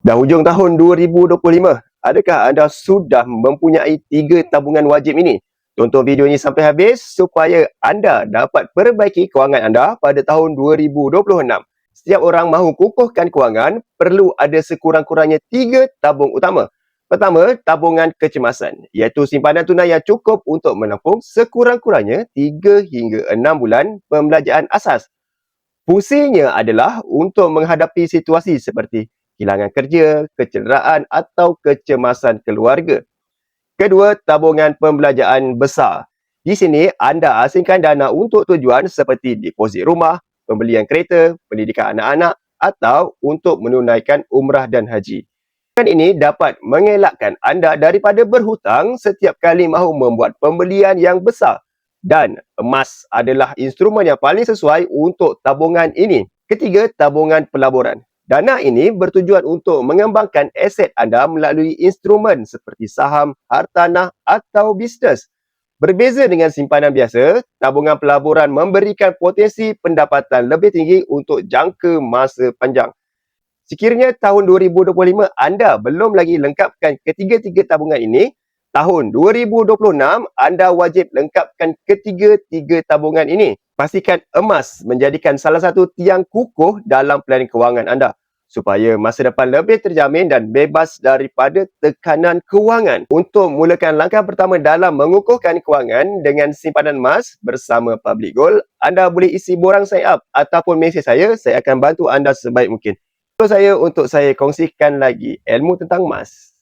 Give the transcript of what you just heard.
Dah hujung tahun 2025, adakah anda sudah mempunyai 3 tabungan wajib ini? Tonton video ini sampai habis supaya anda dapat perbaiki kewangan anda pada tahun 2026. Setiap orang mahu kukuhkan kewangan, perlu ada sekurang-kurangnya 3 tabung utama. Pertama, tabungan kecemasan, iaitu simpanan tunai yang cukup untuk menampung sekurang-kurangnya 3 hingga 6 bulan pembelanjaan asas. Fungsinya adalah untuk menghadapi situasi seperti kehilangan kerja, kecederaan atau kecemasan keluarga. Kedua, tabungan pembelanjaan besar. Di sini, anda asingkan dana untuk tujuan seperti deposit rumah, pembelian kereta, pendidikan anak-anak atau untuk menunaikan umrah dan haji. Tabungan ini dapat mengelakkan anda daripada berhutang setiap kali mahu membuat pembelian yang besar. Dan emas adalah instrumen yang paling sesuai untuk tabungan ini. Ketiga, tabungan pelaburan. Dana ini bertujuan untuk mengembangkan aset anda melalui instrumen seperti saham, hartanah atau bisnes. Berbeza dengan simpanan biasa, tabungan pelaburan memberikan potensi pendapatan lebih tinggi untuk jangka masa panjang. Sekiranya tahun 2025 anda belum lagi lengkapkan ketiga-tiga tabungan ini, tahun 2026 anda wajib lengkapkan ketiga-tiga tabungan ini. Pastikan emas menjadikan salah satu tiang kukuh dalam planning kewangan anda supaya masa depan lebih terjamin dan bebas daripada tekanan kewangan. Untuk mulakan langkah pertama dalam mengukuhkan kewangan dengan simpanan emas bersama Public Gold, anda boleh isi borang sign up ataupun mesej saya akan bantu anda sebaik mungkin. Follow saya untuk saya kongsikan lagi ilmu tentang emas.